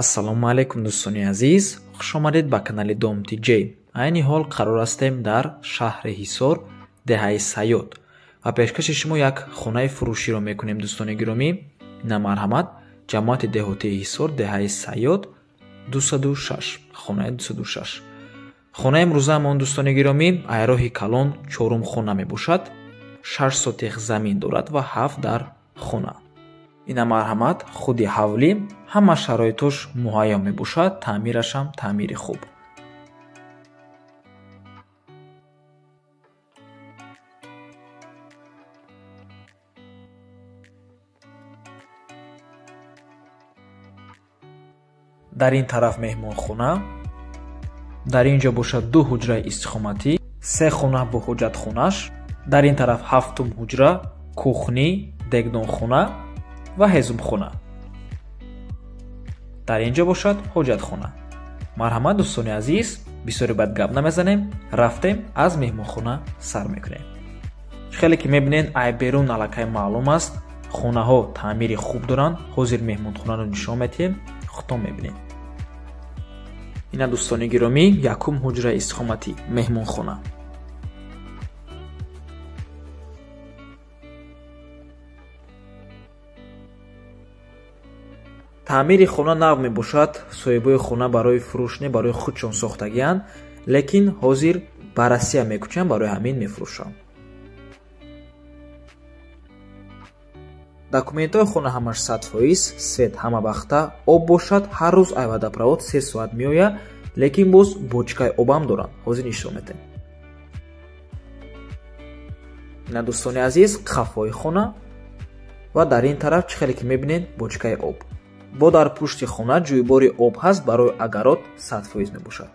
Ассалому алайкум дӯстони азиз, хушомадед ба канали Домти J. Айни ҳол қарор ҳастем дар шаҳри Ҳисор, деҳаи Сайёд ва пешкаши шумо як хонаи фурӯширо мекунем. Дӯстони гиромӣ, ина марҳамат, ҷамоати деҳотии Ҳисор, деҳаи Сайёд 206, хонаи 206. Хонаи имрӯзаамон дӯстони гиромӣ айроҳи калон 4 хона мебошад. 6 сотих замин дорад ва 7 дар хона. ина марҳамат, худи ҳавлӣ, ҳама шароитош муҳайё мебошад, таъмирашам таъмири хуб. дар ин тараф меҳмонхона, дар ин ҷо бошад 2 ҳуҷраи истихоматӣ, 3 хона бо ҳоҷатхонаш, дар ин тараф 7-ум ҳуҷра, кухнӣ, дегдонхона ва ҳезумхона. дар ин ҷо бошад ҳоҷатхона. марҳамат дӯстони азиз, бисёре бад гап намезанем, рафтем аз меҳмонхона сар мекунем. хеле ки мебинед ай берун аллакай маълум аст, хонаҳо таъмири хуб доранд. ҳозир меҳмонхонаро нишон медиҳем, худтон мебинед. ина дӯстони гиромӣ, якум ҳуҷраи истихоматӣ, меҳмонхона. таъмири хона нав мебошад. соҳибои хона барои фурӯш не барои худшон сохтагиянд, лекин ҳозир баррасия мекучанд, барои ҳамин мефурӯшанд. документҳои хона ҳамаш 100%, свет ҳама вақта, об бошад, ҳар рӯз айвадапровод 3 соат меояд, лекин боз бочкаи обам доранд. ҳозир нишон медем. ина дӯстони азиз, қафои хона ва дар ин тараф чӣ хеле ки мебинед бочкаи об. бо дар пушти хона ҷӯйбори об ҳаст, барои агарот 100% мебошад.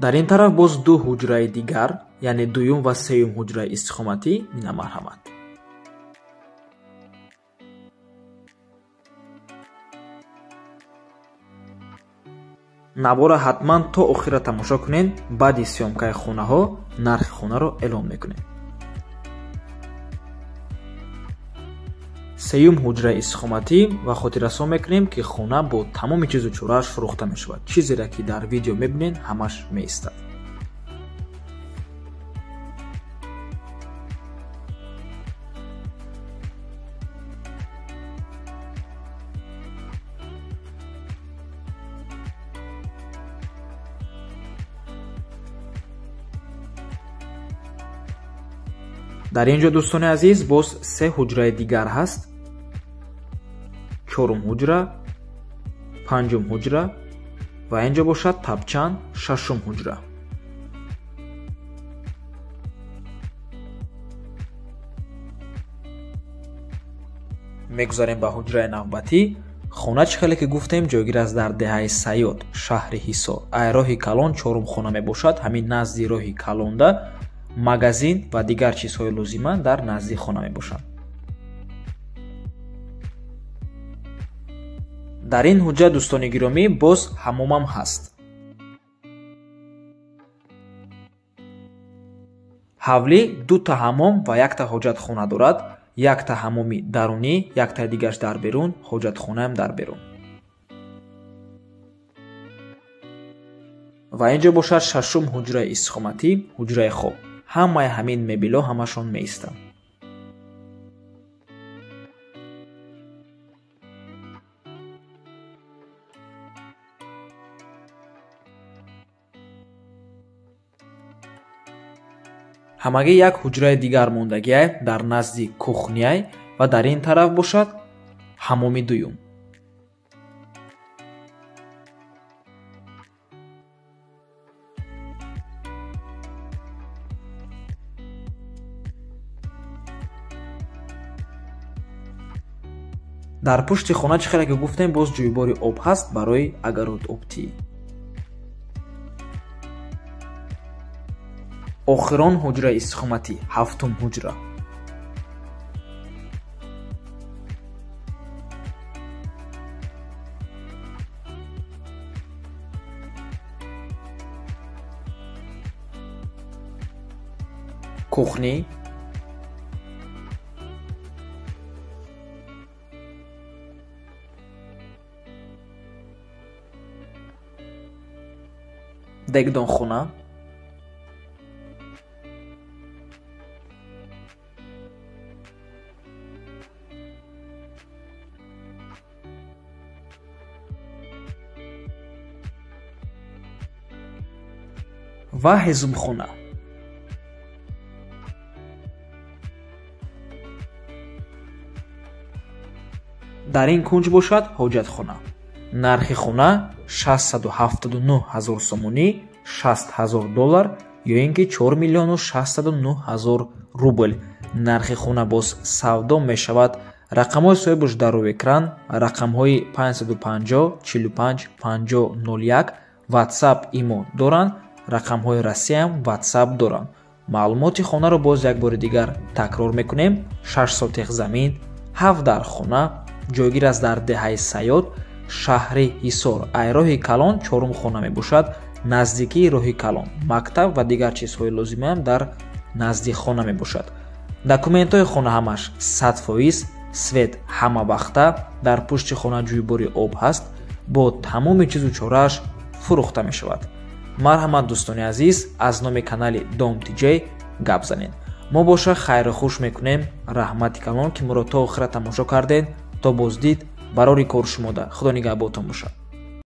дар ин тараф боз 2 ҳуҷраи дигар, яъне дуюм ва сеюм ҳуҷраи истихоматӣ, ина марҳамат. навора ҳатман то охира тамошо кунед. баъди сёмкаи хонаҳо нархи хонаро эълон мекунем. сеюм ҳуҷраи истихоматӣ ва хотиррасон мекунем ки хона бо тамоми чизу чорааш фурӯхта мешавад. чизеро ки дар видео мебинед ҳамаш меистад. дар ин ҷо дӯстони азиз, боз 3 ҳуҷраи дигар ҳаст. 4-ум ҳуҷра, 5-ум ҳуҷра ва ин ҷо бошад табчан, 6-ум ҳуҷра. мегузарем ба ҳуҷраи навбатӣ. хона чӣ хеле ки гуфтем ҷойгир аст дар деҳаи Сайёд, шаҳри Ҳисор. айроҳи калон 4-ум хона мебошад. ҳамин назди роҳи калонда магазин ва дигар чизҳои лозима дар назди хона мебошанд. дар ин ҳуҷра дӯстони гиромӣ боз ҳамомам ҳаст. ҳавлӣ 2 та ҳамом ва 1 та ҳоҷатхона дорад. 1 та ҳамоми дарунӣ, 1 таи дигараш дар берун, ҳоҷатхонаам дар берун. ва ин ҷо бошад 6-ум ҳуҷраи истихоматӣ, ҳуҷраи хоб. ҳамаи ҳамин мебелҳо ҳамашон меистанд. ҳамагӣ як ҳуҷраи дигар мондагиай дар назди кухняй ва дар ин тараф бошад ҳамоми дуюм. дар пушти хона чӣ хеле ки гуфтем, боз ҷӯйбори об ҳаст барои агарот обтӣ. охирон ҳуҷраи истихоматӣ, 7-ум ҳуҷра. кухнӣ, дегдонхона, ва ҳизбхона. дар ин кунҷ бошад ҳоҷатхона. нархи хона 679 000 сомонӣ, $60,000 ё ин ки 4 миллиону 609 000 рубл. нархи хона боз савдо мешавад. рақамҳои соҳибуш дар рӯи экран, рақамҳои 550 45 50 01 WhatsApp имо доранд, рақамҳои Россияам WhatsApp доранд. маълумоти хонаро боз як бори дигар такрор мекунем. 6 сотиқ замин, 7 дар хона, ҷойгир аст дар деҳаи Саёд, шаҳри Ҳисор, айроҳи Калон, 4 хона мебошад, наздикии роҳи Калон, мактаб ва дигар чизҳои лозимаам дар назди хона мебошад. документҳои хона ҳамаш 100%, свет ҳамавақта, дар пушти хона ҷӯйбори об ҳаст, бо тамоми чизу чорааш фурӯхта мешавад. марҳамат дӯстони азиз, аз номи канали Dom TJ гап занед. мо боша хайру хуш мекунем. раҳмати калон ки моро то охира тамошо кардед. то боздид барори кори шумода. худо нигаҳботон бошад.